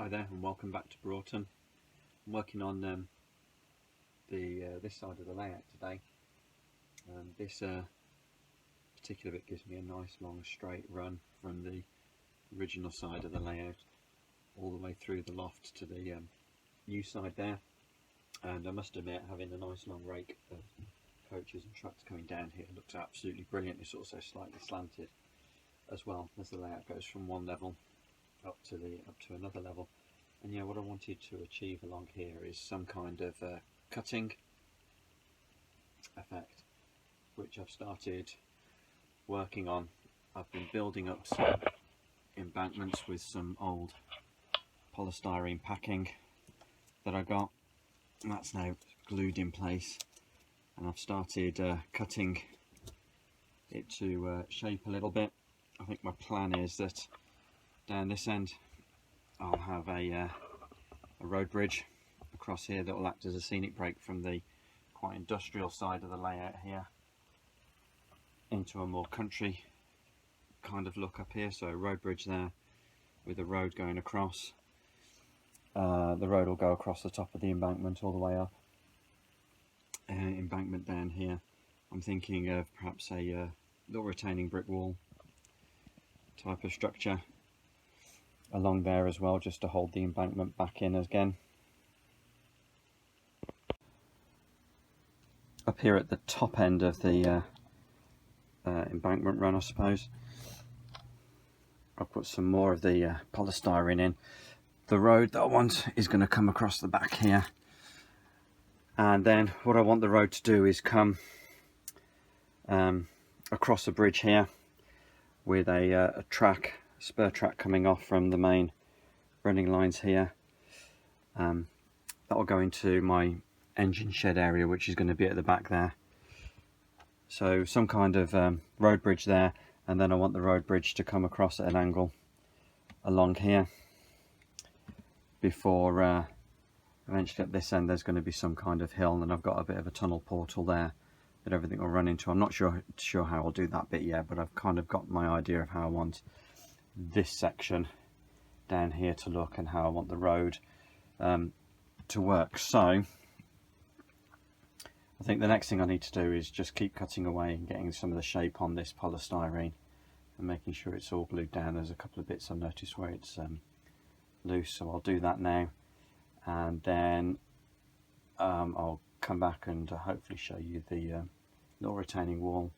Hi there and welcome back to Broughton. I'm working on this side of the layout today. This particular bit gives me a nice long straight run from the original side of the layout all the way through the loft to the new side there, and I must admit, having a nice long rake of coaches and trucks coming down here looks absolutely brilliant. It's also slightly slanted as well as the layout goes from one level up to another level. And yeah, what I wanted to achieve along here is some kind of cutting effect, which I've started working on. I've been building up some embankments with some old polystyrene packing that I got, and that's now glued in place, and I've started cutting it to shape a little bit. I think my plan is that down this end I'll have a road bridge across here that will act as a scenic break from the quite industrial side of the layout here into a more country kind of look up here. So a road bridge there with a road going across. The road will go across the top of the embankment all the way up. Embankment down here. I'm thinking of perhaps a little retaining brick wall type of structure along there as well, just to hold the embankment back in again. Up here at the top end of the embankment run, I suppose, I'll put some more of the polystyrene in. The road that I want is going to come across the back here, and then what I want the road to do is come across a bridge here with a spur track coming off from the main running lines here. That will go into my engine shed area, which is going to be at the back there. So some kind of road bridge there, and then I want the road bridge to come across at an angle along here before eventually at this end there's going to be some kind of hill, and I've got a bit of a tunnel portal there that everything will run into. I'm not sure how I'll do that bit yet, but I've kind of got my idea of how I want this section down here to look and how I want the road to work. So I think the next thing I need to do is just keep cutting away and getting some of the shape on this polystyrene and making sure it's all glued down. There's a couple of bits I've noticed where it's loose, so I'll do that now, and then I'll come back and hopefully show you the little retaining wall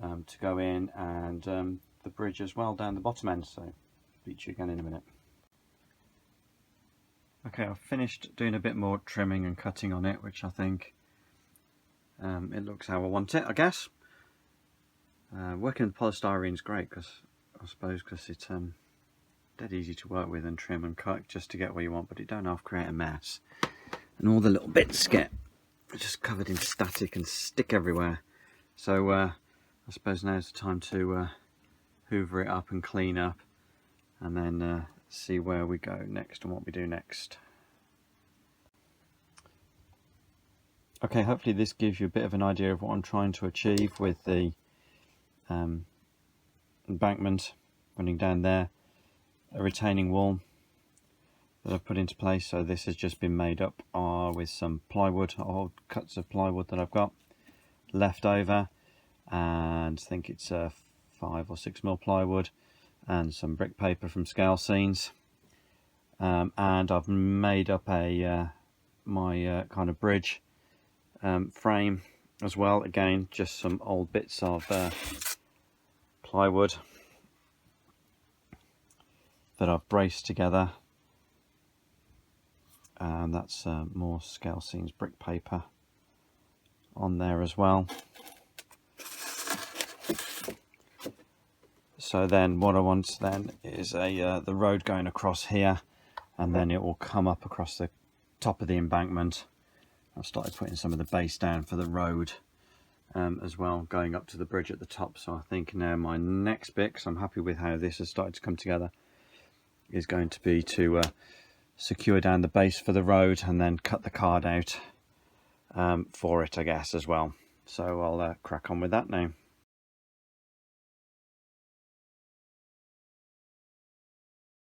to go in, and the bridge as well down the bottom end. So speak to you again in a minute. Okay, I've finished doing a bit more trimming and cutting on it, which I think it looks how I want it, I guess. Working with polystyrene is great, because it's dead easy to work with and trim and cut just to get where you want, but it don't half create a mess, and all the little bits get just covered in static and stick everywhere. So I suppose now's the time to hoover it up and clean up, and then see where we go next and what we do next. Okay, hopefully this gives you a bit of an idea of what I'm trying to achieve with the embankment running down there, a retaining wall that I've put into place. So this has just been made up with some plywood, old cuts of plywood that I've got left over, and I think it's 5 or 6 mil plywood and some brick paper from scale scenes, and I've made up a my kind of bridge frame as well. Again, just some old bits of plywood that I've braced together, and that's more scale scenes brick paper on there as well. So then what I want then is the road going across here, and then it will come up across the top of the embankment. I've started putting some of the base down for the road as well, going up to the bridge at the top. So I think now my next bit, because I'm happy with how this has started to come together, is going to be to secure down the base for the road and then cut the card out for it, I guess, as well. So I'll crack on with that now.